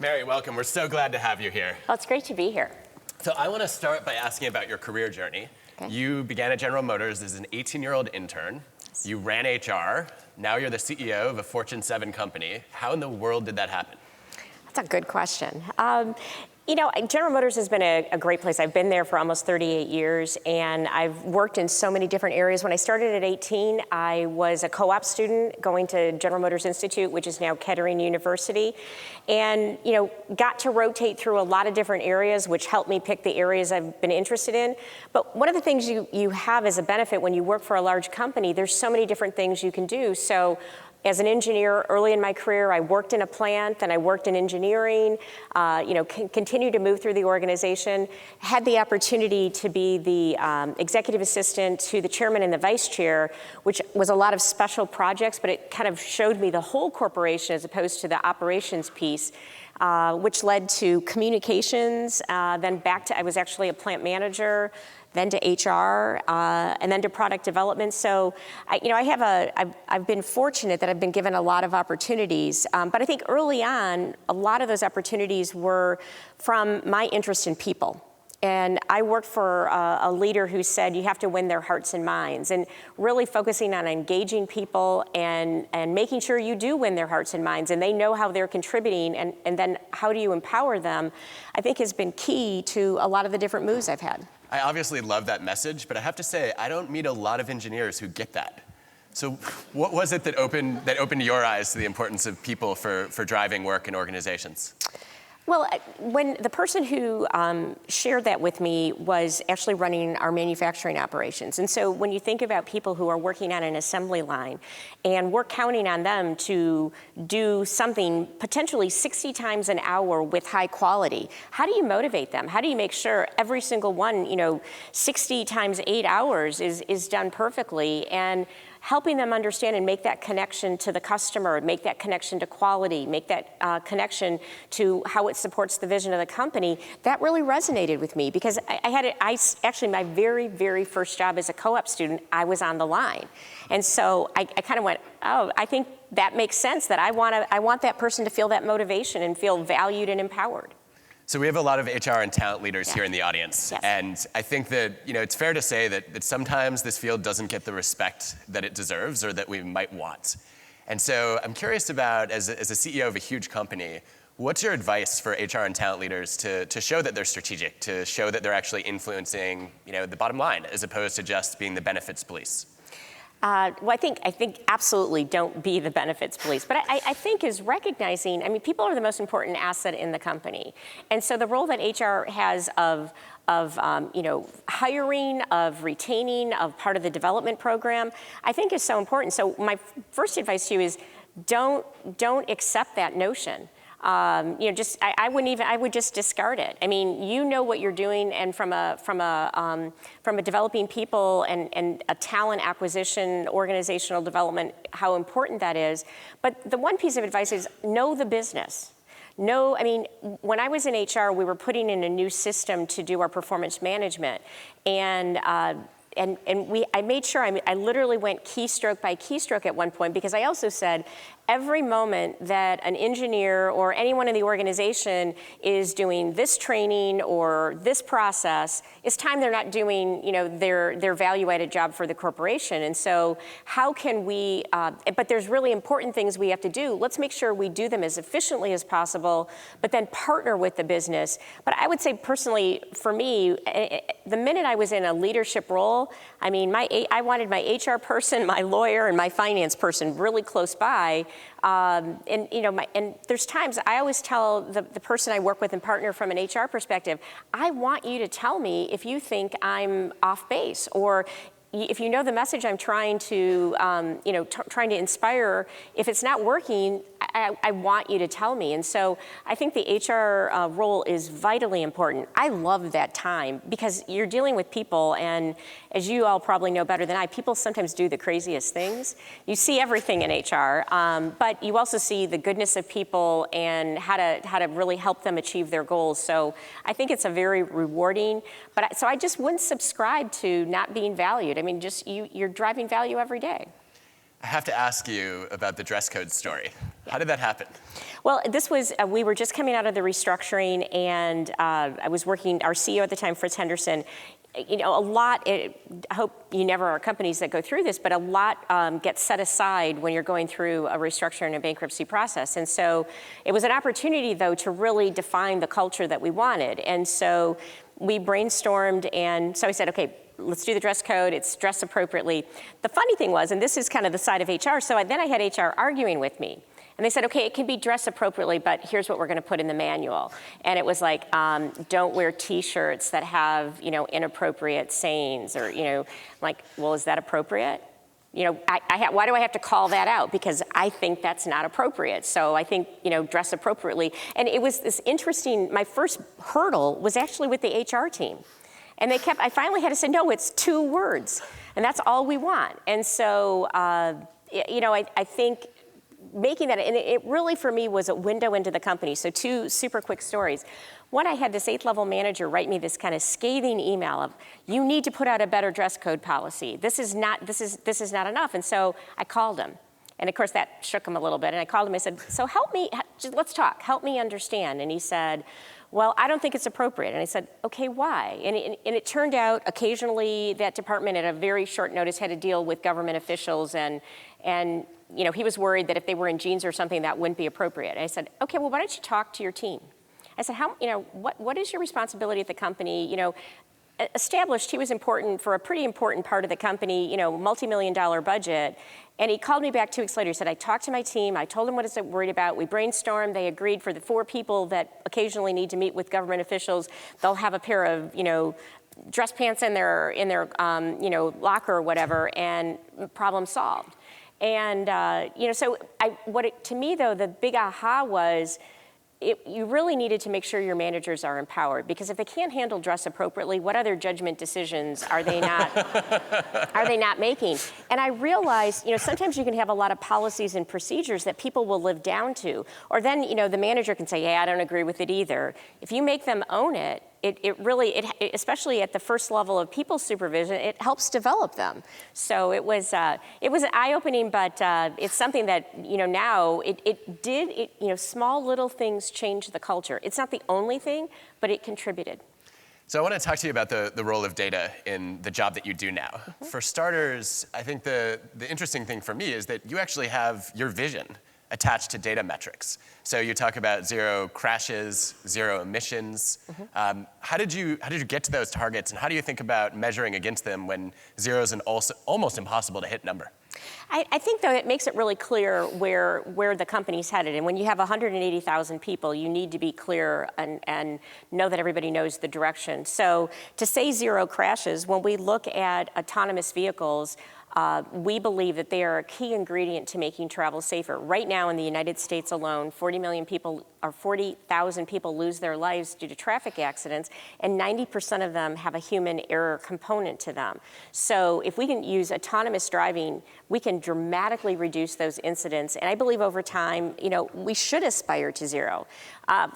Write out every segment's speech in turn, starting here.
Mary, welcome. We're so glad to have you here. Well, it's great to be here. So I want to start by asking about your career journey. Okay. You began at General Motors as an 18-year-old intern. Yes. You ran HR. Now you're the CEO of a Fortune 7 company. How in the world did that happen? That's a good question. General Motors has been a great place. I've been there for almost 38 years, and I've worked in so many different areas. When I started at 18, I was a co-op student going to General Motors Institute, which is now Kettering University, and got to rotate through a lot of different areas, which helped me pick the areas I've been interested in. But one of the things you have as a benefit when you work for a large company, there's so many different things you can do. So as an engineer, early in my career, I worked in a plant, then I worked in engineering, continued to move through the organization, had the opportunity to be the executive assistant to the chairman and the vice chair, which was a lot of special projects, but it kind of showed me the whole corporation as opposed to the operations piece, which led to communications, then back to, I was actually a plant manager, then to HR, and then to product development. So, I've been fortunate that I've been given a lot of opportunities, but I think early on, a lot of those opportunities were from my interest in people. And I worked for a leader who said you have to win their hearts and minds, and really focusing on engaging people and making sure you do win their hearts and minds, and they know how they're contributing, and then how do you empower them, I think has been key to a lot of the different moves I've had. I obviously love that message, but I have to say, I don't meet a lot of engineers who get that. So what was it that opened your eyes to the importance of people for driving work in organizations? Well, when the person who shared that with me was actually running our manufacturing operations. And so when you think about people who are working on an assembly line, and we're counting on them to do something potentially 60 times an hour with high quality, how do you motivate them? How do you make sure every single one, 60 times 8 hours is done perfectly? And helping them understand and make that connection to the customer, make that connection to quality, make that connection to how it supports the vision of the company, that really resonated with me because actually my very, very first job as a co-op student, I was on the line. And so I kind of went, oh, I think that makes sense that I want that person to feel that motivation and feel valued and empowered. So we have a lot of HR and talent leaders here in the audience. Yes. And I think that it's fair to say that sometimes this field doesn't get the respect that it deserves or that we might want. And so I'm curious about, as a CEO of a huge company, what's your advice for HR and talent leaders to show that they're strategic, to show that they're actually influencing the bottom line as opposed to just being the benefits police? Well, I think absolutely don't be the benefits police. But I think is recognizing, people are the most important asset in the company. And so the role that HR has of hiring, of retaining, of part of the development program, I think is so important. So my first advice to you is don't accept that notion. I would just discard it. You know what you're doing, and from a developing people and a talent acquisition, organizational development, how important that is. But the one piece of advice is know the business. When I was in HR, we were putting in a new system to do our performance management, and I made sure I literally went keystroke by keystroke at one point because I also said every moment that an engineer or anyone in the organization is doing this training or this process, it's time they're not doing their value-added job for the corporation. And so how can we, but there's really important things we have to do. Let's make sure we do them as efficiently as possible, but then partner with the business. But I would say personally, for me, the minute I was in a leadership role, I wanted my HR person, my lawyer, and my finance person really close by. And there's times I always tell the person I work with and partner from an HR perspective, I want you to tell me if you think I'm off base, or if you know the message I'm trying to, trying to inspire, if it's not working, I want you to tell me. And so I think the HR role is vitally important. I love that time because you're dealing with people, and as you all probably know better than I, people sometimes do the craziest things. You see everything in HR, but you also see the goodness of people and how to really help them achieve their goals. So I think it's a very rewarding, so I just wouldn't subscribe to not being valued. You're driving value every day. I have to ask you about the dress code story. How did that happen? Well, this was, we were just coming out of the restructuring, and I was working, our CEO at the time, Fritz Henderson, you know, a lot, I hope you never are companies that go through this, but a lot gets set aside when you're going through a restructuring and a bankruptcy process. And so it was an opportunity, though, to really define the culture that we wanted. And so we brainstormed, and so I said, okay, let's do the dress code, it's dressed appropriately. The funny thing was, and this is kind of the side of HR, so then I had HR arguing with me. And they said, okay, it can be dressed appropriately, but here's what we're gonna put in the manual. And it was like, don't wear t-shirts that have, you know, inappropriate sayings, or, you know, like, well, is that appropriate? You know, why do I have to call that out? Because I think that's not appropriate. So I think, you know, dress appropriately. And it was this interesting, my first hurdle was actually with the HR team. And I finally had to say, no, it's 2 words, and that's all we want. And so, you know, I think making that, and it really for me was a window into the company. So 2 super quick stories. One, I had this 8th-level manager write me this kind of scathing email of, you need to put out a better dress code policy. This is not enough. And so I called him. And of course that shook him a little bit. And I called him, I said, so help me, let's talk, help me understand. And he said, well, I don't think it's appropriate. And I said, okay, why? And it turned out occasionally that department at a very short notice had to deal with government officials, and you know, he was worried that if they were in jeans or something, that wouldn't be appropriate. And I said, okay, well, why don't you talk to your team? I said, you know, what is your responsibility at the company? You know, established he was important for a pretty important part of the company, you know, multi-million-dollar budget. And he called me back 2 weeks later. He said, I talked to my team. I told them what I was worried about. We brainstormed. They agreed for the 4 people that occasionally need to meet with government officials, they'll have a pair of, you know, dress pants in their you know, locker or whatever, and problem solved. And, you know, so to me, though, the big aha was, you really needed to make sure your managers are empowered, because if they can't handle dress appropriately, what other judgment decisions are they not making? And I realized, you know, sometimes you can have a lot of policies and procedures that people will live down to, or then, you know, the manager can say, yeah, I don't agree with it either. If you make them own it, it really, especially at the first level of people supervision, it helps develop them. So it was eye-opening, but it's something that, you know, now you know, small little things change the culture. It's not the only thing, but it contributed. So I want to talk to you about the role of data in the job that you do now. Mm-hmm. For starters, I think the interesting thing for me is that you actually have your vision attached to data metrics. So you talk about 0 crashes, 0 emissions. Mm-hmm. How did you get to those targets, and how do you think about measuring against them when 0 is an almost impossible to hit number? I think, though, it makes it really clear where the company's headed. And when you have 180,000 people, you need to be clear and know that everybody knows the direction. So to say 0 crashes, when we look at autonomous vehicles, we believe that they are a key ingredient to making travel safer. Right now in the United States alone, 40,000 people lose their lives due to traffic accidents, and 90% of them have a human error component to them. So if we can use autonomous driving, we can dramatically reduce those incidents. And I believe over time, you know, we should aspire to 0.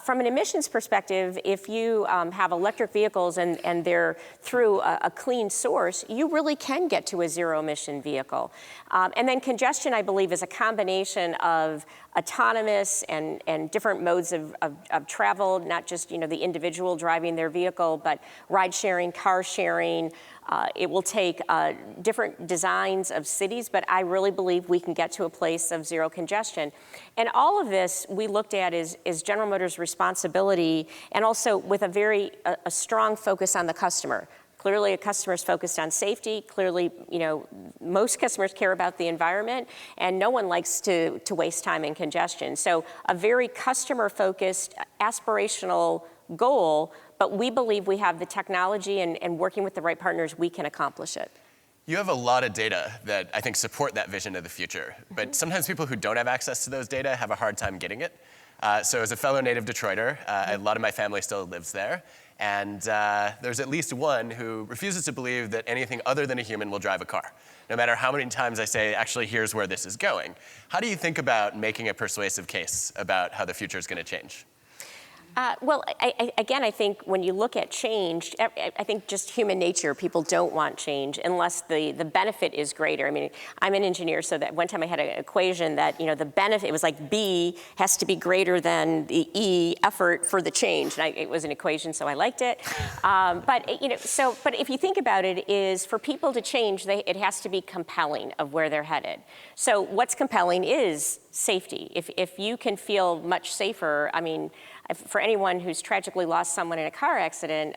From an emissions perspective, if you have electric vehicles and they're through a clean source, you really can get to a 0 emission vehicle. And then congestion, I believe, is a combination of autonomous and different modes of travel, not just, you know, the individual driving their vehicle, but ride sharing, car sharing. It will take different designs of cities, but I really believe we can get to a place of 0 congestion. And all of this we looked at is General Motors' responsibility, and also with a strong focus on the customer. Clearly, a customer is focused on safety. Clearly, you know, most customers care about the environment, and no one likes to waste time in congestion. So a very customer-focused, aspirational goal, but we believe we have the technology, and working with the right partners, we can accomplish it. You have a lot of data that I think support that vision of the future, but sometimes people who don't have access to those data have a hard time getting it. So as a fellow native Detroiter, a lot of my family still lives there. And there's at least one who refuses to believe that anything other than a human will drive a car, no matter how many times I say, actually, here's where this is going. How do you think about making a persuasive case about how the future is going to change? Well, again, I think when you look at change, I think just human nature, people don't want change unless the benefit is greater. I mean, I'm an engineer, so that one time I had an equation that, the benefit, it was like B has to be greater than the E effort for the change. And it was an equation, so I liked it. But if you think about it, is for people to change, it has to be compelling of where they're headed. So what's compelling is safety. If you can feel much safer, I mean, for anyone who's tragically lost someone in a car accident,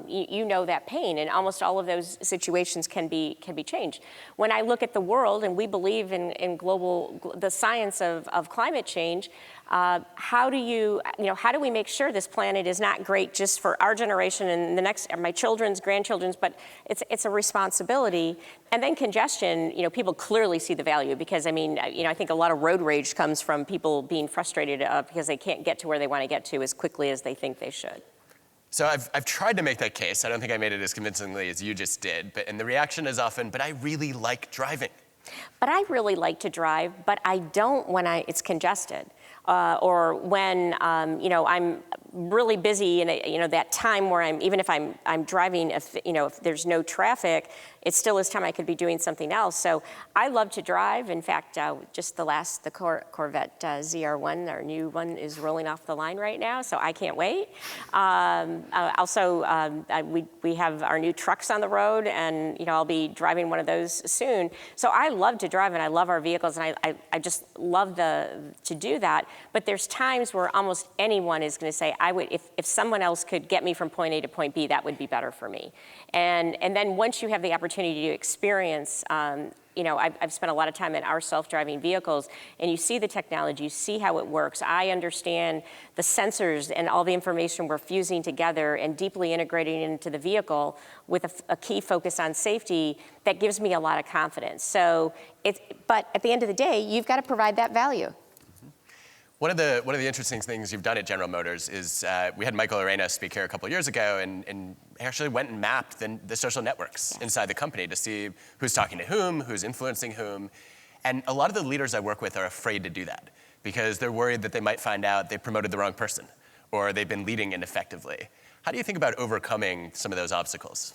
you know that pain, and almost all of those situations can be changed. When I look at the world, and we believe in the science of climate change, how do we make sure this planet is not great just for our generation and the next, my children's, grandchildren's, but it's a responsibility. And then congestion, people clearly see the value because, I think a lot of road rage comes from people being frustrated because they can't get to where they want to get to as quickly as they think they should. So I've tried to make that case. I don't think I made it as convincingly as you just did, and the reaction is often, but I really like driving. But I really like to drive, but I don't when it's congested. Or when I'm really busy and that time where even if I'm driving, if there's no traffic, it still is time I could be doing something else. So I love to drive. In fact, just the Corvette ZR1, our new one, is rolling off the line right now, so I can't wait. We have our new trucks on the road, and I'll be driving one of those soon. So I love to drive, and I love our vehicles, and I just love to do that. But there's times where almost anyone is going to say, if someone else could get me from point A to point B, that would be better for me. And then once you have the opportunity to experience, I've spent a lot of time in our self-driving vehicles, and you see the technology, you see how it works. I understand the sensors and all the information we're fusing together and deeply integrating it into the vehicle with a key focus on safety that gives me a lot of confidence. But at the end of the day, you've got to provide that value. One of the interesting things you've done at General Motors is we had Michael Arena speak here a couple of years ago, and actually went and mapped the social networks inside the company to see who's talking to whom, who's influencing whom. And a lot of the leaders I work with are afraid to do that because they're worried that they might find out they promoted the wrong person or they've been leading ineffectively. How do you think about overcoming some of those obstacles?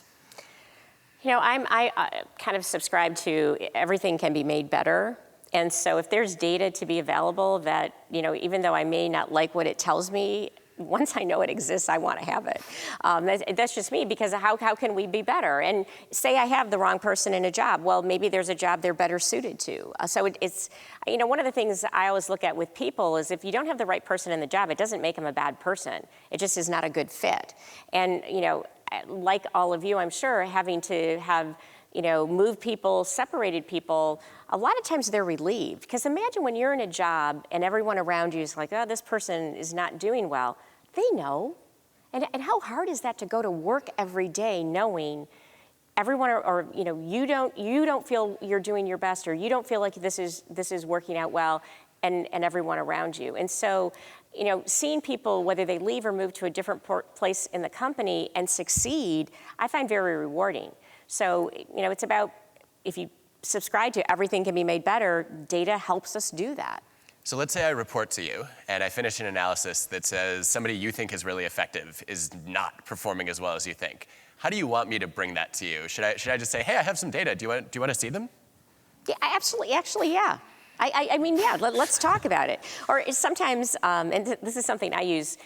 I kind of subscribe to everything can be made better. And so if there's data to be available that, even though I may not like what it tells me, once I know it exists, I want to have it. That's just me, because how can we be better? And say I have the wrong person in a job. Well, maybe there's a job they're better suited to. So it's, one of the things I always look at with people is if you don't have the right person in the job, it doesn't make them a bad person. It just is not a good fit. And, like all of you, I'm sure, having to have moved people, separated people, a lot of times they're relieved. Because imagine when you're in a job and everyone around you is like, oh, this person is not doing well. They know. And how hard is that to go to work every day knowing everyone, or you don't feel you're doing your best, or you don't feel like this is working out well, and everyone around you. And so, seeing people, whether they leave or move to a different place in the company and succeed, I find very rewarding. So, it's about, if you subscribe to everything can be made better, data helps us do that. So let's say I report to you and I finish an analysis that says somebody you think is really effective is not performing as well as you think. How do you want me to bring that to you? Should I just say, hey, I have some data. Do you want to see them? Yeah, absolutely. Actually, yeah. Let's talk about it. Or sometimes, and this is something I use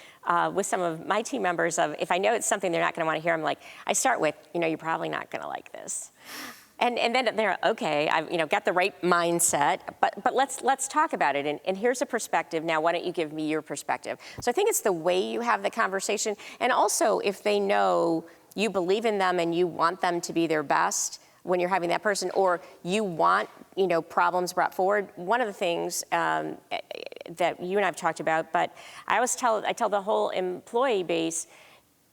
with some of my team members, of if I know it's something they're not going to want to hear, I'm like, I start with, you're probably not going to like this. And then they're, okay, I've got the right mindset, but let's talk about it. And here's a perspective. Now, why don't you give me your perspective? So I think it's the way you have the conversation. And also, if they know you believe in them and you want them to be their best when you're having that person, or you want problems brought forward. One of the things that you and I've talked about, but I tell the whole employee base,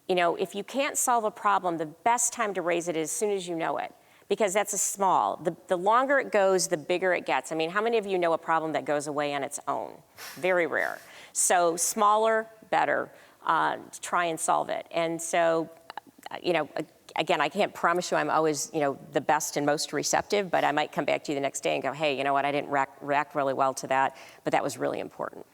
if you can't solve a problem, the best time to raise it is as soon as you know it, because that's small. The longer it goes, the bigger it gets. How many of you know a problem that goes away on its own? Very rare. So smaller, better. Try and solve it. And so, again, I can't promise you I'm always, the best and most receptive, but I might come back to you the next day and go, hey, you know what, I didn't react really well to that, but that was really important.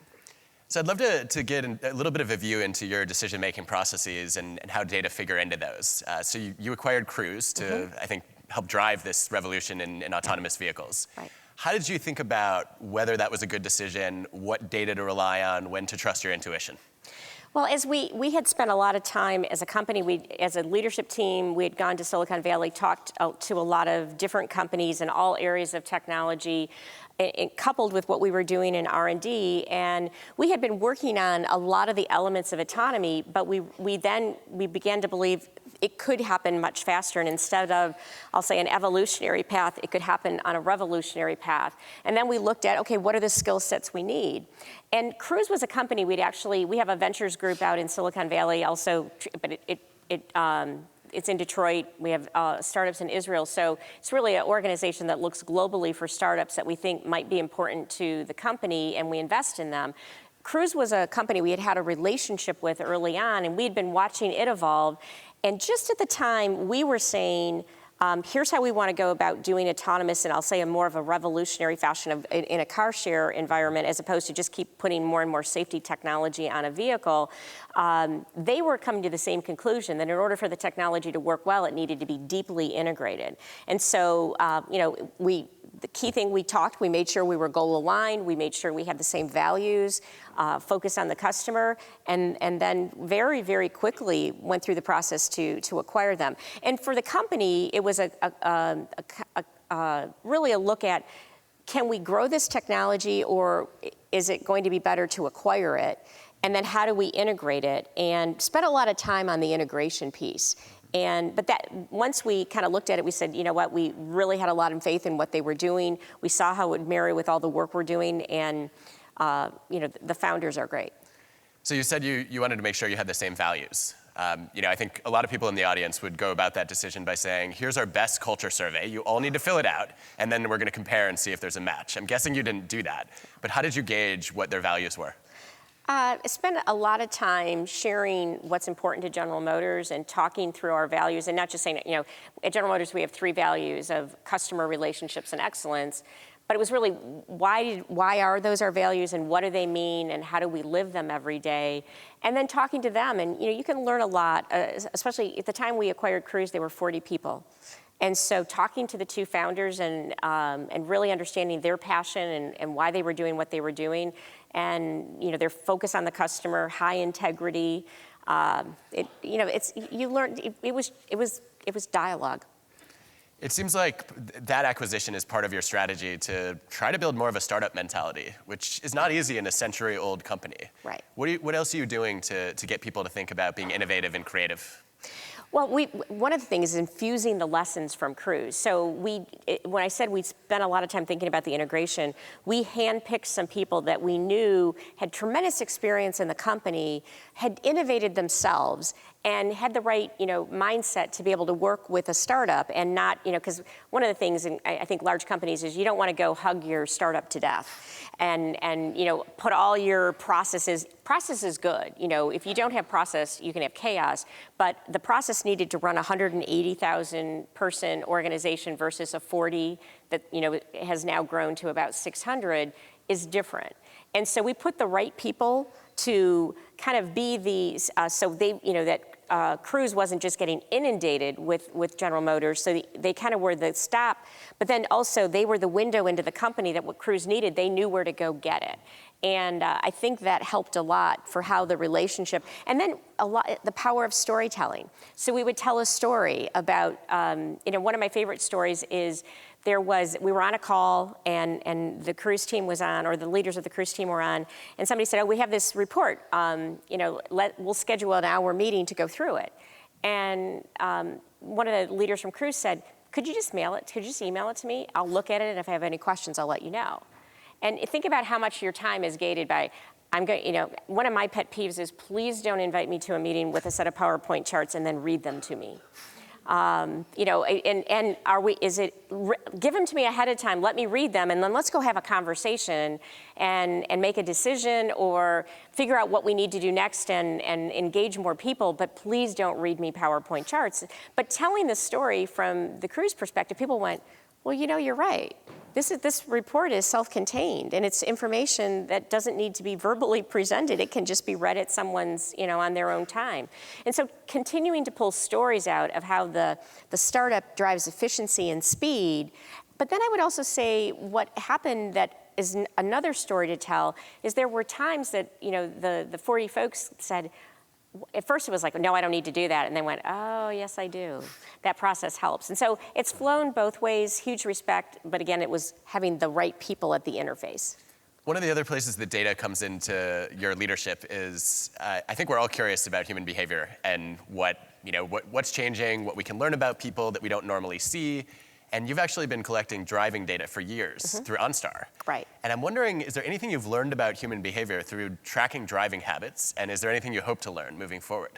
So I'd love to get a little bit of a view into your decision-making processes and how data figure into those. So you acquired Cruise to, I think, help drive this revolution in autonomous vehicles. Right. How did you think about whether that was a good decision, what data to rely on, when to trust your intuition? Well, as we had spent a lot of time as a company, as a leadership team, we had gone to Silicon Valley, talked to a lot of different companies in all areas of technology, coupled with what we were doing in R&D, and we had been working on a lot of the elements of autonomy, but we began to believe it could happen much faster, and instead of, I'll say, an evolutionary path, it could happen on a revolutionary path. And then we looked at, okay, what are the skill sets we need? And Cruise was a company we have a ventures group out in Silicon Valley also, but it's in Detroit. We have startups in Israel. So it's really an organization that looks globally for startups that we think might be important to the company, and we invest in them. Cruise was a company we had had a relationship with early on, and we had been watching it evolve. And just at the time, we were saying, here's how we want to go about doing autonomous, and I'll say a more of a revolutionary fashion in a car share environment, as opposed to just keep putting more and more safety technology on a vehicle. They were coming to the same conclusion, that in order for the technology to work well, it needed to be deeply integrated. And so, the key thing we made sure we were goal aligned, we made sure we had the same values, focus on the customer, and then very, very quickly went through the process to acquire them. And for the company, it was really a look at, can we grow this technology, or is it going to be better to acquire it? And then how do we integrate it? And spent a lot of time on the integration piece. But once we kind of looked at it, we said, you know what, we really had a lot of faith in what they were doing. We saw how it would marry with all the work we're doing, and the founders are great. So you said you wanted to make sure you had the same values. I think a lot of people in the audience would go about that decision by saying, here's our best culture survey. You all need to fill it out, and then we're going to compare and see if there's a match. I'm guessing you didn't do that. But how did you gauge what their values were? I spent a lot of time sharing what's important to General Motors and talking through our values, and not just saying, at General Motors we have 3 values of customer relationships and excellence, but it was really why are those our values, and what do they mean, and how do we live them every day? And then talking to them, and you can learn a lot, especially at the time we acquired Cruise, there were 40 people. And so talking to the 2 founders and really understanding their passion and why they were doing what they were doing, and their focus on the customer, high integrity, it was dialogue. It seems like that acquisition is part of your strategy to try to build more of a startup mentality, which is not easy in a century-old company. Right. What else are you doing to get people to think about being innovative and creative? Well, one of the things is infusing the lessons from Cruise. So when I said we spent a lot of time thinking about the integration, we handpicked some people that we knew had tremendous experience in the company, had innovated themselves, and had the right, mindset to be able to work with a startup and not, because one of the things in I think large companies is you don't want to go hug your startup to death and put all your processes. Process is good. If you don't have process, you can have chaos. But the process needed to run a 180,000 person organization versus a 40 that has now grown to about 600 is different. And so we put the right people to kind of be these, so they, that Cruise wasn't just getting inundated with General Motors, so they kind of were the stop, but then also they were the window into the company that what Cruise needed, they knew where to go get it. And I think that helped a lot for how the relationship, and then the power of storytelling. So we would tell a story about, one of my favorite stories is we were on a call and the Cruise team was on, or the leaders of the Cruise team were on, and somebody said, oh, we have this report, we'll schedule an hour meeting to go through it. And one of the leaders from Cruise said, could you just email it to me? I'll look at it, and if I have any questions, I'll let you know. And think about how much your time is gated by, one of my pet peeves is please don't invite me to a meeting with a set of PowerPoint charts and then read them to me. Give them to me ahead of time, let me read them, and then let's go have a conversation and make a decision or figure out what we need to do next and engage more people, but please don't read me PowerPoint charts. But telling the story from the Cruise perspective, people went, well, you're right. this report is self-contained, and it's information that doesn't need to be verbally presented. It can just be read at someone's, on their own time. And so continuing to pull stories out of how the startup drives efficiency and speed. But then I would also say what happened that is another story to tell is there were times that, the 40 folks said, at first it was like, no, I don't need to do that. And then went, oh, yes, I do. That process helps. And so it's flown both ways, huge respect, but again, it was having the right people at the interface. One of the other places that data comes into your leadership is, I think we're all curious about human behavior and what's changing, what we can learn about people that we don't normally see. And you've actually been collecting driving data for years through OnStar. Right. And I'm wondering, is there anything you've learned about human behavior through tracking driving habits? And is there anything you hope to learn moving forward?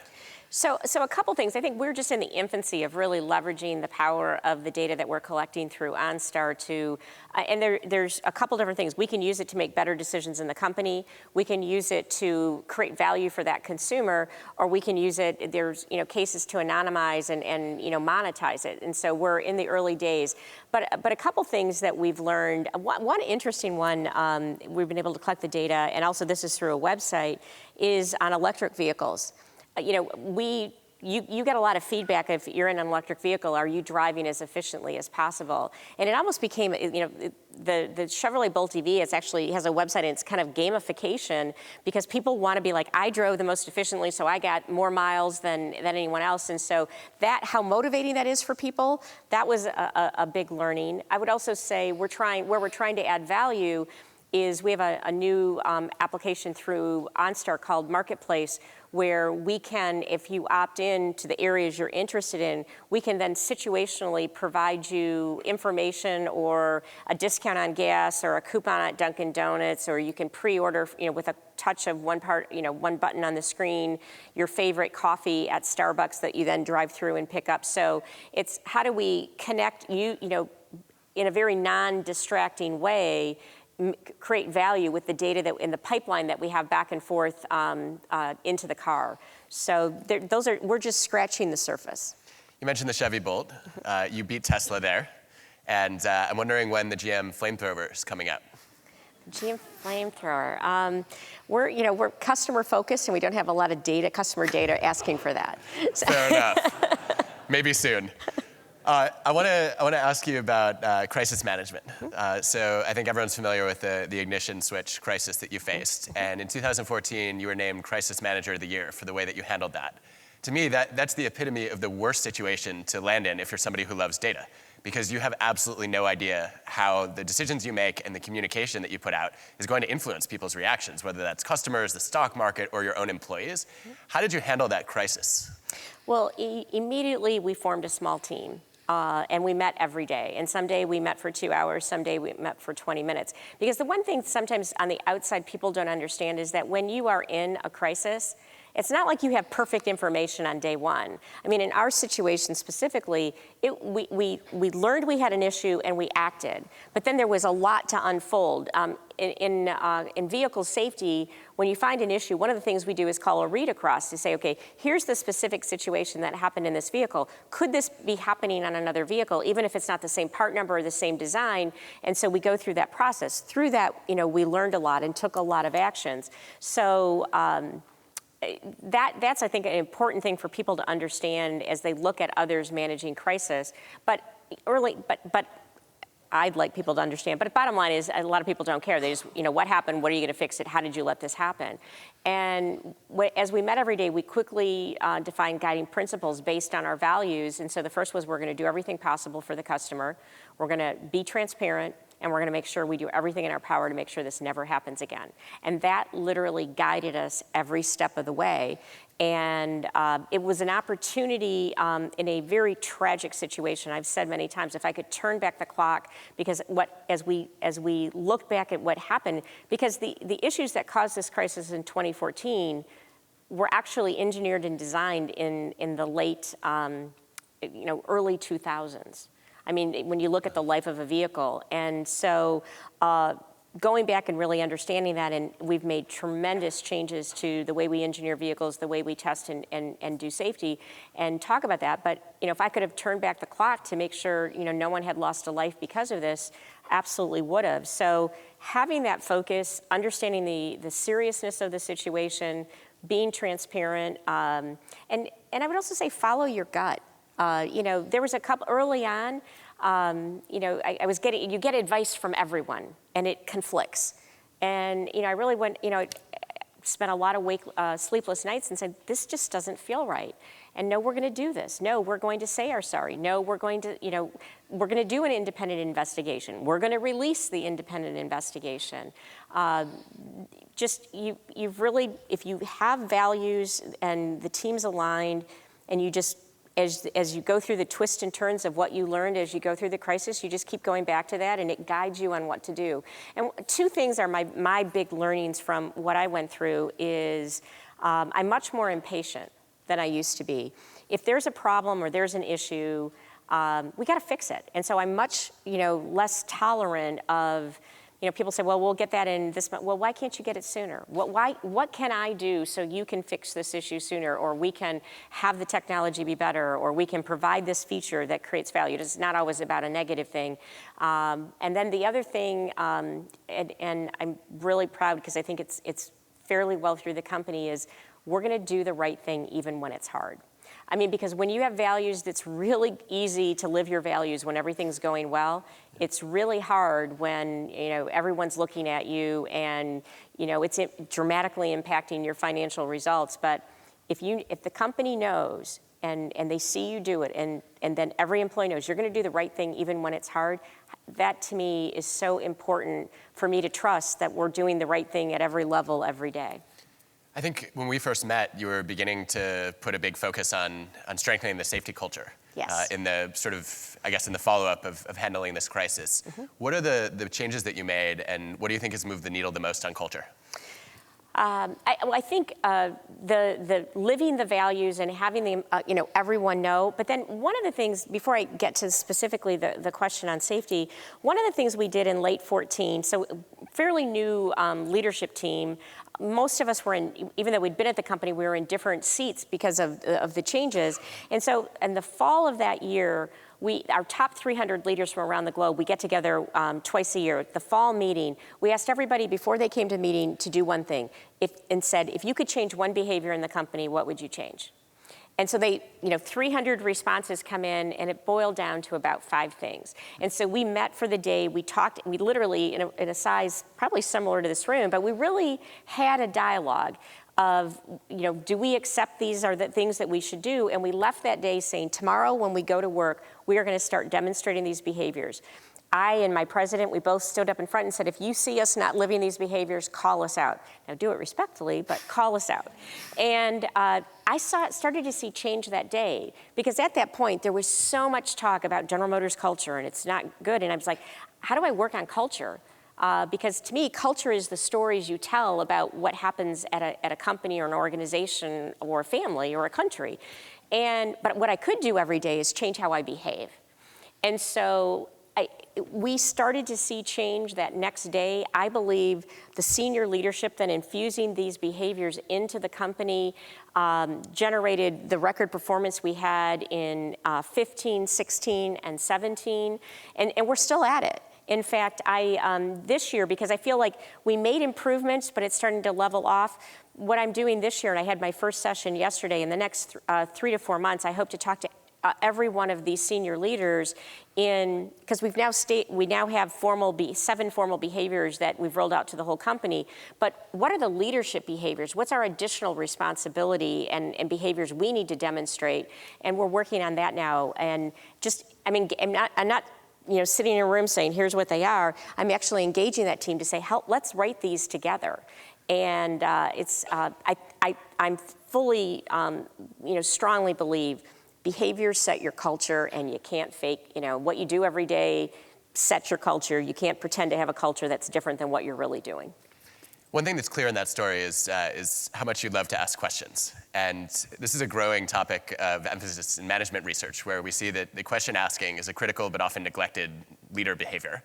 So a couple things. I think we're just in the infancy of really leveraging the power of the data that we're collecting through OnStar to, and there's a couple different things. We can use it to make better decisions in the company. We can use it to create value for that consumer, or we can use it, there's cases to anonymize and monetize it. And so we're in the early days. But a couple things that we've learned, one interesting one, we've been able to collect the data, and also this is through a website, is on electric vehicles. You get a lot of feedback if you're in an electric vehicle, are you driving as efficiently as possible? And it almost became, the Chevrolet Bolt EV has a website, and it's kind of gamification because people want to be like, I drove the most efficiently, so I got more miles than anyone else. And so how motivating that is for people, that was a big learning. I would also say where we're trying to add value is we have a new application through OnStar called Marketplace, where we can, if you opt in to the areas you're interested in, we can then situationally provide you information or a discount on gas or a coupon at Dunkin' Donuts, or you can pre-order, with a touch of one button on the screen, your favorite coffee at Starbucks that you then drive through and pick up. So it's how do we connect you, in a very non-distracting way, create value with the data that in the pipeline that we have back and forth into the car. So we're just scratching the surface. You mentioned the Chevy Bolt. You beat Tesla there. And I'm wondering when the GM flamethrower is coming out. GM flamethrower. We're customer focused, and we don't have a lot of customer data asking for that. Fair enough. Maybe soon. I want to ask you about crisis management. So I think everyone's familiar with the ignition switch crisis that you faced. And in 2014, you were named Crisis Manager of the Year for the way that you handled that. To me, that's the epitome of the worst situation to land in if you're somebody who loves data, because you have absolutely no idea how the decisions you make and the communication that you put out is going to influence people's reactions, whether that's customers, the stock market, or your own employees. How did you handle that crisis? Well, immediately we formed a small team. And we met every day. And some day we met for 2 hours, some day we met for 20 minutes. Because the one thing sometimes on the outside people don't understand is that when you are in a crisis, it's not like you have perfect information on day one. I mean, in our situation specifically, we learned we had an issue and we acted. But then there was a lot to unfold. In vehicle safety, when you find an issue, one of the things we do is call a read across to say, okay, here's the specific situation that happened in this vehicle. Could this be happening on another vehicle, even if it's not the same part number or the same design? And so we go through that process. Through that, we learned a lot and took a lot of actions. So that's, I think, an important thing for people to understand as they look at others managing crisis. But I'd like people to understand. But the bottom line is a lot of people don't care. They just, what happened? What are you going to fix it? How did you let this happen? And as we met every day, we quickly defined guiding principles based on our values. And so the first was we're going to do everything possible for the customer. We're going to be transparent. And we're going to make sure we do everything in our power to make sure this never happens again. And that literally guided us every step of the way. And it was an opportunity in a very tragic situation. I've said many times, if I could turn back the clock, because as we look back at what happened, because the issues that caused this crisis in 2014 were actually engineered and designed in the late, early 2000s. I mean, when you look at the life of a vehicle. And so going back and really understanding that, and we've made tremendous changes to the way we engineer vehicles, the way we test and do safety, and talk about that. But if I could have turned back the clock to make sure no one had lost a life because of this, absolutely would have. So having that focus, understanding the seriousness of the situation, being transparent, and I would also say follow your gut. There was a couple early on. I was you get advice from everyone, and it conflicts. And I really went, spent a lot of sleepless nights and said, this just doesn't feel right. And no, we're going to do this. No, we're going to say our sorry. No, we're going to, we're going to do an independent investigation. We're going to release the independent investigation. You've really, if you have values and the team's aligned, and you just, as you go through the twists and turns of what you learned as you go through the crisis, you just keep going back to that, and it guides you on what to do. And two things are my big learnings from what I went through is I'm much more impatient than I used to be. If there's a problem or there's an issue, we got to fix it. And so I'm much less tolerant of people say, well, we'll get that in this month. Well, why can't you get it sooner? What can I do so you can fix this issue sooner, or we can have the technology be better, or we can provide this feature that creates value? It's not always about a negative thing. And then the other thing, and I'm really proud because I think it's fairly well through the company, is we're going to do the right thing even when it's hard. I mean, because when you have values, it's really easy to live your values when everything's going well. It's really hard when everyone's looking at you and it's dramatically impacting your financial results. But if the company knows and they see you do it, and then every employee knows you're going to do the right thing even when it's hard, that to me is so important for me to trust that we're doing the right thing at every level every day. I think when we first met, you were beginning to put a big focus on strengthening the safety culture. Yes. In the sort of, I guess, in the follow-up of handling this crisis. Mm-hmm. What are the changes that you made, and what do you think has moved the needle the most on culture? I think the living the values and having them, everyone know. But then one of the things, before I get to specifically the question on safety, one of the things we did in late 2014, so fairly new leadership team. Most of us were even though we'd been at the company, we were in different seats because of the changes. And so in the fall of that year, our top 300 leaders from around the globe, we get together twice a year. At the fall meeting, we asked everybody before they came to the meeting to do one thing, and said, if you could change one behavior in the company, what would you change? And so 300 responses come in, and it boiled down to about 5 things. And so we met for the day, we talked, we literally, in a size probably similar to this room, but we really had a dialogue of, do we accept these are the things that we should do? And we left that day saying, tomorrow when we go to work, we are going to start demonstrating these behaviors. I and my president, we both stood up in front and said, if you see us not living these behaviors, call us out. Now do it respectfully, but call us out. And I started to see change that day, because at that point there was so much talk about General Motors culture and it's not good. And I was like, how do I work on culture? Because to me, culture is the stories you tell about what happens at a company or an organization or a family or a country. But what I could do every day is change how I behave. And so we started to see change that next day. I believe the senior leadership then infusing these behaviors into the company generated the record performance we had in 15, 16, and 17, and we're still at it. In fact, this year, because I feel like we made improvements, but it's starting to level off, what I'm doing this year, and I had my first session yesterday, in the next 3 to 4 months, I hope to talk to every one of these senior leaders because we now have 7 formal behaviors that we've rolled out to the whole company. But what are the leadership behaviors? What's our additional responsibility and behaviors we need to demonstrate? And we're working on that now. And I'm not sitting in a room saying, here's what they are. I'm actually engaging that team to say, let's write these together. And I'm fully, strongly believe behaviors set your culture, and you can't fake, what you do every day sets your culture. You can't pretend to have a culture that's different than what you're really doing. One thing that's clear in that story is how much you love to ask questions. And this is a growing topic of emphasis in management research, where we see that the question asking is a critical but often neglected leader behavior.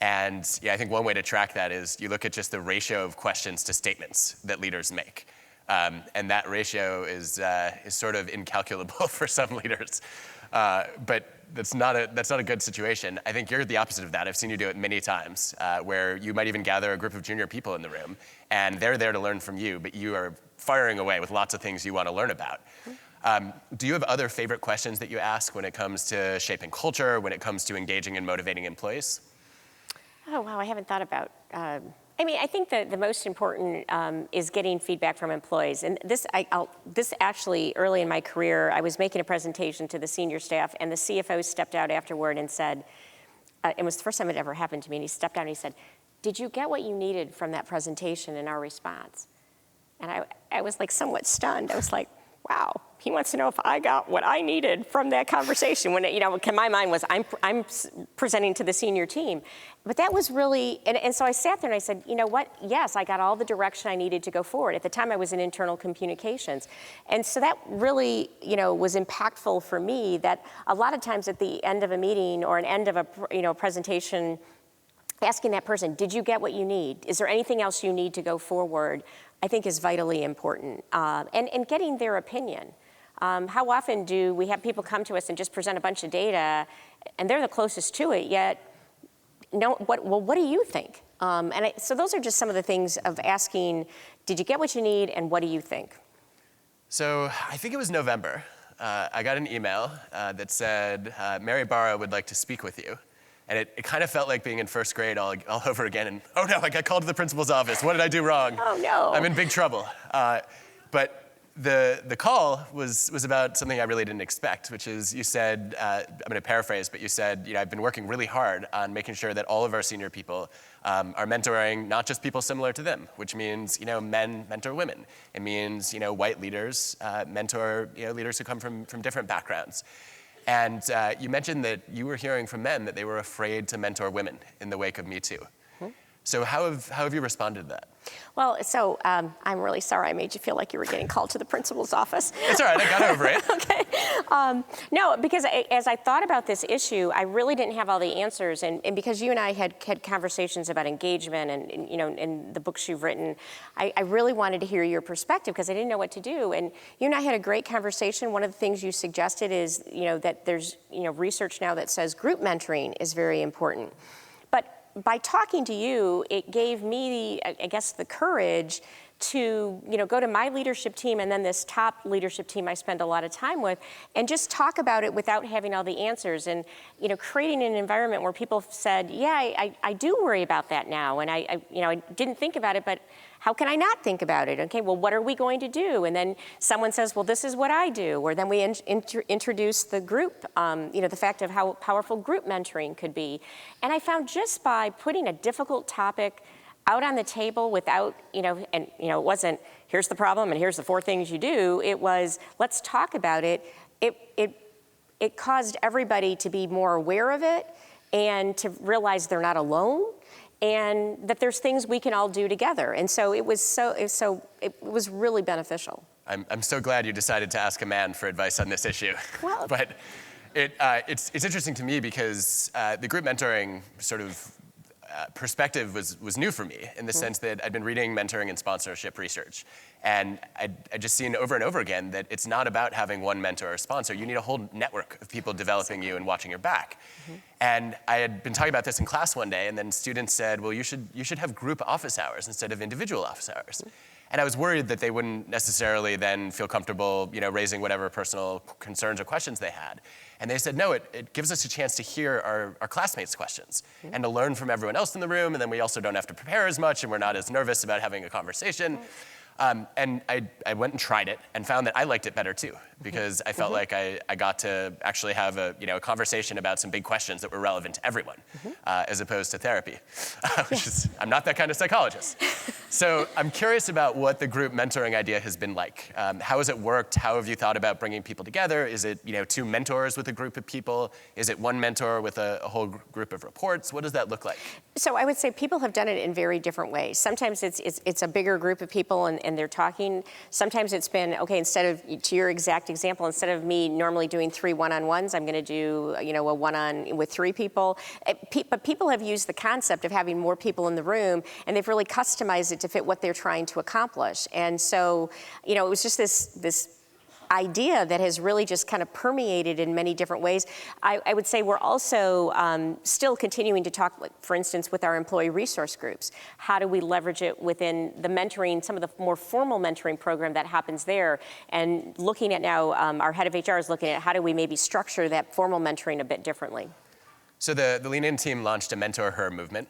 And yeah, I think one way to track that is you look at just the ratio of questions to statements that leaders make. And that ratio is sort of incalculable for some leaders. But that's not a good situation. I think you're the opposite of that. I've seen you do it many times, where you might even gather a group of junior people in the room, and they're there to learn from you, but you are firing away with lots of things you want to learn about. Do you have other favorite questions that you ask when it comes to shaping culture, when it comes to engaging and motivating employees? Oh, wow, I haven't thought about, I think that the most important is getting feedback from employees. And this actually, early in my career, I was making a presentation to the senior staff, and the CFO stepped out afterward and said, it was the first time it ever happened to me, and he stepped out and he said, "Did you get what you needed from that presentation and our response?" And I was like somewhat stunned. I was like, wow, he wants to know if I got what I needed from that conversation. When my mind was, I'm presenting to the senior team. But that was really, and so I sat there and I said, you know what? Yes, I got all the direction I needed to go forward. At the time, I was in internal communications. And so that really, was impactful for me, that a lot of times at the end of a meeting or an end of a, presentation, asking that person, did you get what you need? Is there anything else you need to go forward? I think is vitally important. And getting their opinion. How often do we have people come to us and just present a bunch of data, and they're the closest to it, yet, what do you think? So those are just some of the things of asking, did you get what you need, and what do you think? So I think it was November. I got an email that said, Mary Barra would like to speak with you. And it kind of felt like being in first grade all over again. And oh no, I got called to the principal's office. What did I do wrong? Oh no. I'm in big trouble. But the call was about something I really didn't expect, which is you said, I'm going to paraphrase, but you said, I've been working really hard on making sure that all of our senior people are mentoring not just people similar to them, which means, men mentor women. It means, white leaders mentor, leaders who come from different backgrounds. And you mentioned that you were hearing from men that they were afraid to mentor women in the wake of Me Too. So how have you responded to that? Well, so I'm really sorry I made you feel like you were getting called to the principal's office. It's all right, I got over it. Okay. No, because as I thought about this issue, I really didn't have all the answers. And because you and I had conversations about engagement and in the books you've written, I really wanted to hear your perspective because I didn't know what to do. And you and I had a great conversation. One of the things you suggested is, that there's, research now that says group mentoring is very important. By talking to you, it gave me, the courage to, go to my leadership team and then this top leadership team I spend a lot of time with and just talk about it without having all the answers and, creating an environment where people said, yeah, I do worry about that now. And I didn't think about it, but how can I not think about it? Okay, well, what are we going to do? And then someone says, well, this is what I do. Or then we introduce the group, the fact of how powerful group mentoring could be. And I found just by putting a difficult topic out on the table without, it wasn't, here's the problem and here's the 4 things you do. It was, let's talk about it. It caused everybody to be more aware of it and to realize they're not alone and that there's things we can all do together. And so it was really beneficial. I'm so glad you decided to ask a man for advice on this issue. Well, but it's interesting to me because the group mentoring sort of perspective was new for me in the sense that I'd been reading mentoring and sponsorship research. And I'd just seen over and over again that it's not about having one mentor or sponsor. You need a whole network of people developing you and watching your back. And I had been talking about this in class one day, and then students said, well, you should have group office hours instead of individual office hours. And I was worried that they wouldn't necessarily then feel comfortable, raising whatever personal concerns or questions they had. And they said, no, it gives us a chance to hear our classmates' questions and to learn from everyone else in the room, and then we also don't have to prepare as much, and we're not as nervous about having a conversation. And I went and tried it and found that I liked it better too, because I felt like I got to actually have a conversation about some big questions that were relevant to everyone, as opposed to therapy, which is, I'm not that kind of psychologist. So I'm curious about what the group mentoring idea has been like. How has it worked? How have you thought about bringing people together? Is it 2 mentors with a group of people? Is it 1 mentor with a whole group of reports? What does that look like? So I would say people have done it in very different ways. Sometimes it's a bigger group of people and and they're talking. Sometimes it's been, okay, instead of, to your exact example, instead of me normally doing 3 one-on-ones, I'm going to do, a one-on with 3 people. But people have used the concept of having more people in the room, and they've really customized it to fit what they're trying to accomplish. And so, it was just this idea that has really just kind of permeated in many different ways. I would say we're also still continuing to talk, like, for instance, with our employee resource groups. How do we leverage it within the mentoring, some of the more formal mentoring program that happens there? And looking at now, our head of HR is looking at how do we maybe structure that formal mentoring a bit differently. So the Lean In team launched a Mentor Her movement,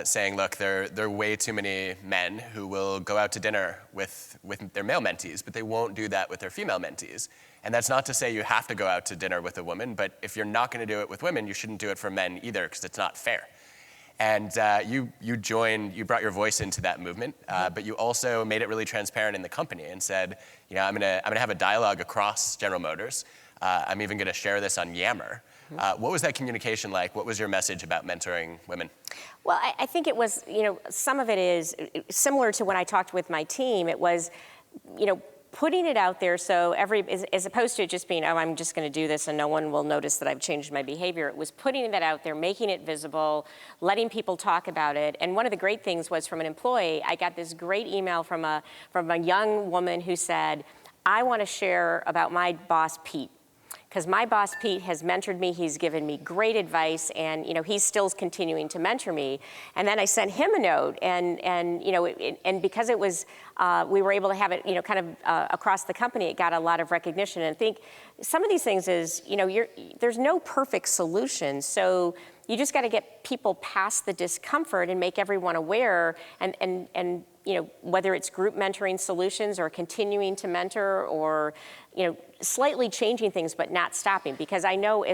saying, look, there are way too many men who will go out to dinner with their male mentees, but they won't do that with their female mentees. And that's not to say you have to go out to dinner with a woman, but if you're not going to do it with women, you shouldn't do it for men either, because it's not fair. And you brought your voice into that movement, but you also made it really transparent in the company and said, I'm going to have a dialogue across General Motors. I'm even going to share this on Yammer. What was that communication like? What was your message about mentoring women? Well, I think it was, some of it is similar to when I talked with my team. It was, putting it out there so as opposed to it just being, I'm just going to do this and no one will notice that I've changed my behavior. It was putting that out there, making it visible, letting people talk about it. And one of the great things was from an employee, I got this great email from a young woman who said, I want to share about my boss, Pete. Because my boss, Pete, has mentored me. He's given me great advice, and he's still continuing to mentor me. And then I sent him a note, and because it was, we were able to have it, kind of across the company. It got a lot of recognition. And I think some of these things is, there's no perfect solution. So you just got to get people past the discomfort and make everyone aware, and whether it's group mentoring solutions or continuing to mentor or, slightly changing things but not stopping. Because I know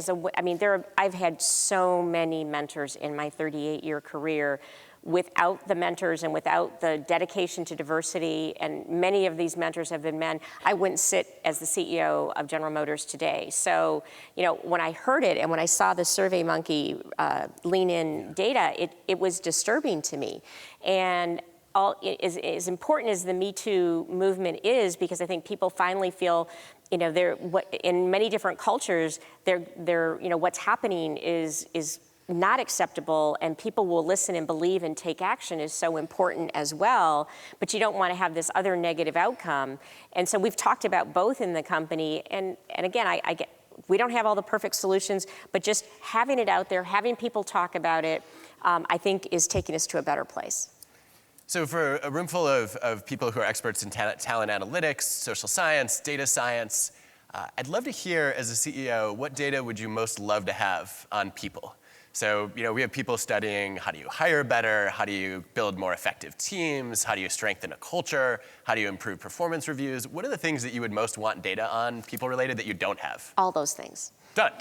I've had so many mentors in my 38-year career. Without the mentors and without the dedication to diversity, and many of these mentors have been men, I wouldn't sit as the CEO of General Motors today. So, when I heard it and when I saw the SurveyMonkey Lean In data, it was disturbing to me. And as important as the Me Too movement is, because I think people finally feel, in many different cultures, what's happening is not acceptable, and people will listen and believe and take action is so important as well, but you don't want to have this other negative outcome. And so we've talked about both in the company, and again, I get, we don't have all the perfect solutions, but just having it out there, having people talk about it, I think is taking us to a better place. So for a room full of people who are experts in talent analytics, social science, data science, I'd love to hear, as a CEO, what data would you most love to have on people? So, we have people studying how do you hire better, how do you build more effective teams, how do you strengthen a culture, how do you improve performance reviews? What are the things that you would most want data on, people related, that you don't have? All those things. Done.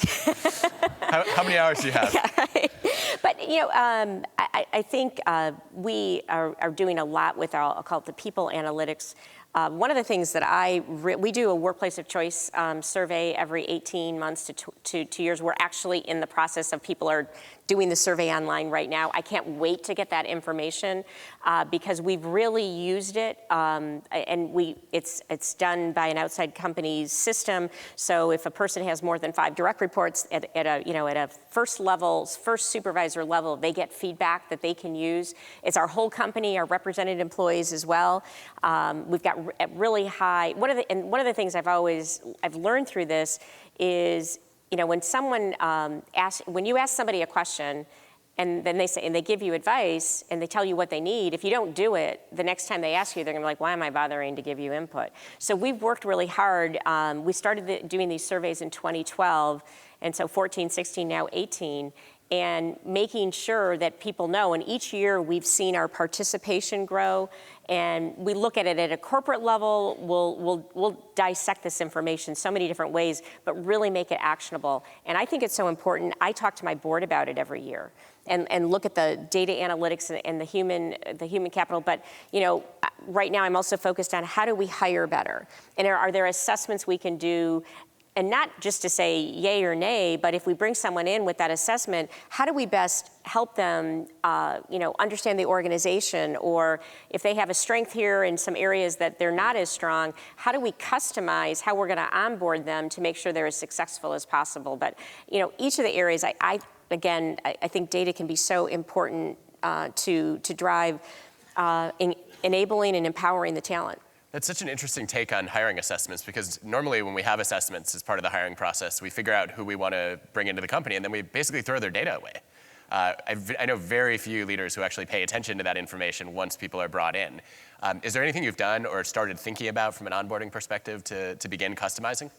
How many hours do you have? Yeah. But, I think we are doing a lot with I'll call it the people analytics. One of the things that we do a workplace of choice survey every 18 months to 2 years. We're actually in the process of people are doing the survey online right now. I can't wait to get that information because we've really used it, and it's done by an outside company's system. So if a person has more than 5 direct reports at a first supervisor level, they get feedback that they can use. It's our whole company, our represented employees as well. We've got really high. One of the things I've learned through this is, when you ask somebody a question and then they give you advice and they tell you what they need, if you don't do it, the next time they ask you, they're gonna be like, why am I bothering to give you input? So we've worked really hard. We started doing these surveys in 2012, and so 14, 16, now 18, and making sure that people know. And each year we've seen our participation grow, and we look at it at a corporate level. We'll dissect this information so many different ways, but really make it actionable. And I think it's so important. I talk to my board about it every year, and look at the data analytics and the human capital. But right now I'm also focused on how do we hire better, and are there assessments we can do and not just to say yay or nay, but if we bring someone in with that assessment, how do we best help them, understand the organization, or if they have a strength here in some areas that they're not as strong, how do we customize how we're going to onboard them to make sure they're as successful as possible? But each of the areas, I think data can be so important to drive enabling and empowering the talent. That's such an interesting take on hiring assessments, because normally when we have assessments as part of the hiring process, we figure out who we want to bring into the company, and then we basically throw their data away. I know very few leaders who actually pay attention to that information once people are brought in. Is there anything you've done or started thinking about from an onboarding perspective to begin customizing?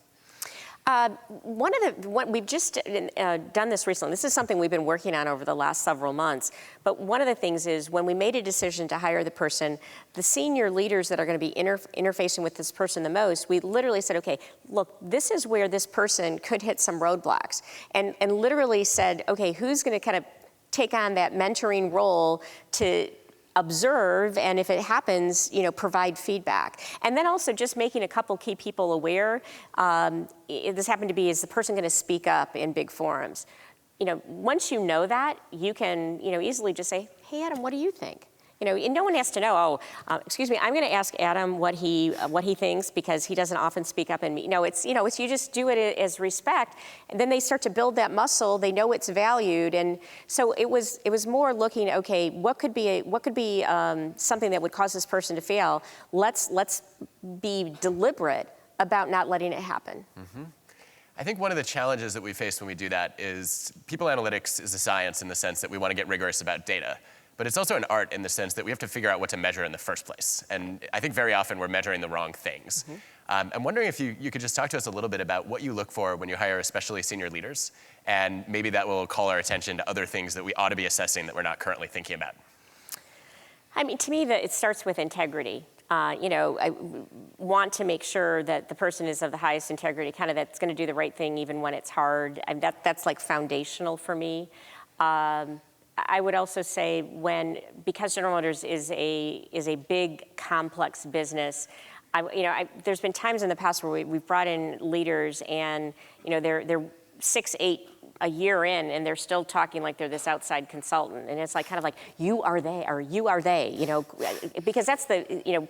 We've just done this recently. This is something we've been working on over the last several months. But one of the things is when we made a decision to hire the person, the senior leaders that are going to be interfacing with this person the most, we literally said, okay, look, this is where this person could hit some roadblocks. And literally said, okay, who's going to kind of take on that mentoring role to observe, and if it happens, provide feedback. And then also just making a couple key people aware. This happened to be, is the person going to speak up in big forums? Once you know that, you can, easily just say, hey, Adam, what do you think? And no one has to know, excuse me, I'm going to ask Adam what he thinks, because he doesn't often speak up in me. No, it's you just do it as respect, and then they start to build that muscle. They know it's valued, and so it was more looking, okay, what could be something that would cause this person to fail? Let's be deliberate about not letting it happen. Mm-hmm. I think one of the challenges that we face when we do that is people analytics is a science in the sense that we want to get rigorous about data. But it's also an art in the sense that we have to figure out what to measure in the first place. And I think very often we're measuring the wrong things. Mm-hmm. I'm wondering if you could just talk to us a little bit about what you look for when you hire especially senior leaders, and maybe that will call our attention to other things that we ought to be assessing that we're not currently thinking about. I mean, to me, it starts with integrity. I want to make sure that the person is of the highest integrity, kind of that's going to do the right thing even when it's hard. That's like foundational for me. I would also say because General Motors is a big, complex business, there's been times in the past where we've brought in leaders and, they're 6, 8 a year in, and they're still talking like they're this outside consultant. And it's like, kind of like, you are they, because that's the,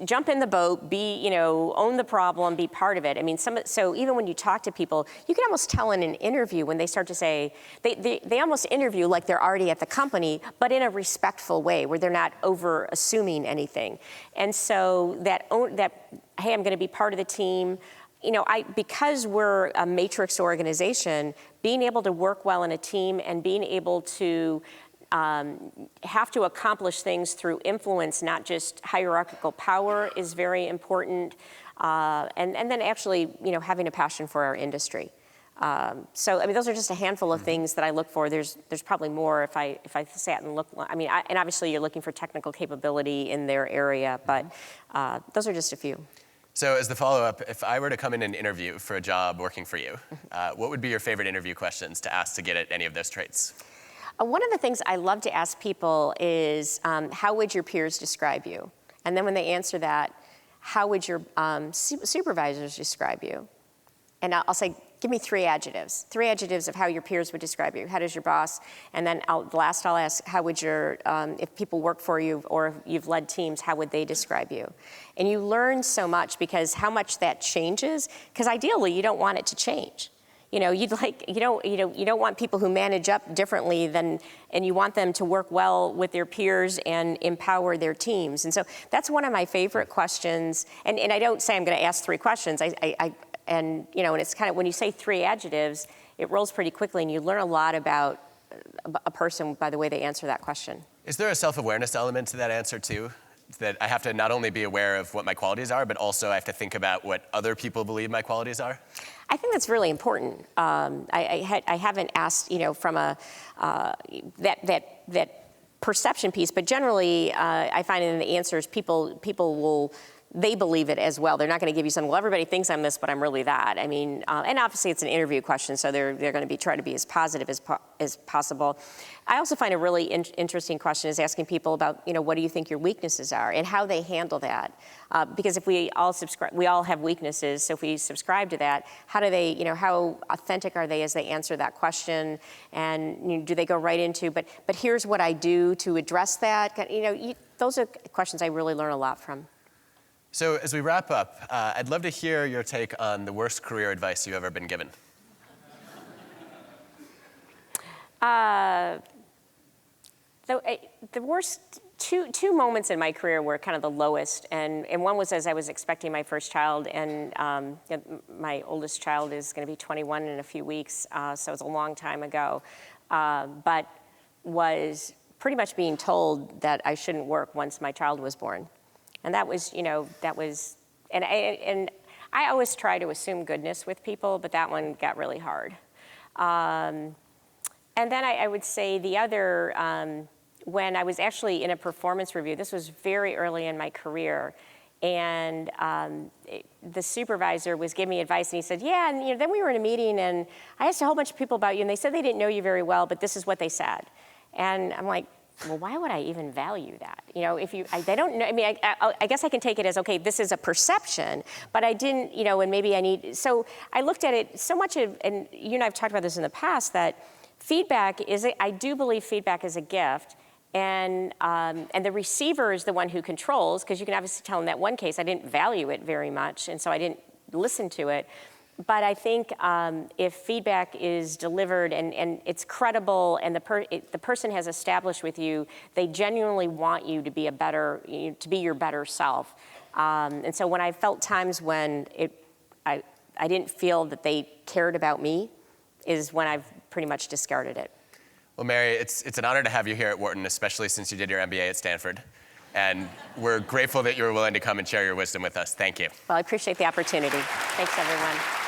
jump in the boat, own the problem, be part of it. I mean, so even when you talk to people, you can almost tell in an interview when they start to say, they almost interview like they're already at the company, but in a respectful way where they're not over assuming anything. And so that, hey, I'm going to be part of the team. Because we're a matrix organization, being able to work well in a team and being able to have to accomplish things through influence, not just hierarchical power, is very important. And then actually, having a passion for our industry. So, I mean, those are just a handful of things that I look for. There's probably more if I sat and looked. I mean, and obviously you're looking for technical capability in their area, but those are just a few. So as the follow-up, if I were to come in and interview for a job working for you, what would be your favorite interview questions to ask to get at any of those traits? One of the things I love to ask people is, how would your peers describe you? And then when they answer that, how would your supervisors describe you? And I'll say, give me 3 adjectives. 3 adjectives of how your peers would describe you. How does your boss? And then last I'll ask, how would if people work for you or if you've led teams, how would they describe you? And you learn so much, because how much that changes, because ideally you don't want it to change. You don't want people who manage up differently and you want them to work well with their peers and empower their teams. And so that's one of my favorite questions. And I don't say I'm going to ask 3 questions. And it's kind of, when you say 3 adjectives, it rolls pretty quickly, and you learn a lot about a person by the way they answer that question. Is there a self-awareness element to that answer too? That I have to not only be aware of what my qualities are, but also I have to think about what other people believe my qualities are? I think that's really important. I haven't asked, from that perception piece, but generally I find in the answers people will they believe it as well. They're not going to give you something, well, everybody thinks I'm this, but I'm really that. I mean, and obviously it's an interview question, so they're going to be try to be as positive as possible. I also find a really interesting question is asking people about, what do you think your weaknesses are and how they handle that. Because if we all have weaknesses, so if we subscribe to that, how do they, how authentic are they as they answer that question? And do they go right into, but here's what I do to address that? Those are questions I really learn a lot from. So as we wrap up, I'd love to hear your take on the worst career advice you've ever been given. The worst two moments in my career were kind of the lowest, and one was as I was expecting my first child, and my oldest child is going to be 21 in a few weeks, so it was a long time ago, but was pretty much being told that I shouldn't work once my child was born. And that was, and I always try to assume goodness with people, but that one got really hard. And then I would say the other, when I was actually in a performance review, this was very early in my career, and the supervisor was giving me advice, and he said, yeah, and then we were in a meeting, and I asked a whole bunch of people about you, and they said they didn't know you very well, but this is what they said. And I'm like, well, why would I even value that? They don't know. I mean, I guess I can take it as, okay, this is a perception, but I didn't, and maybe I need. So I looked at it so much, and you and I have talked about this in the past, that feedback I do believe feedback is a gift, and the receiver is the one who controls, because you can obviously tell in that one case I didn't value it very much, and so I didn't listen to it. But I think if feedback is delivered and it's credible, and the person has established with you, they genuinely want you to be to be your better self. And so when I felt times when I didn't feel that they cared about me, is when I've pretty much discarded it. Well, Mary, it's an honor to have you here at Wharton, especially since you did your MBA at Stanford. And we're grateful that you were willing to come and share your wisdom with us. Thank you. Well, I appreciate the opportunity. Thanks, everyone.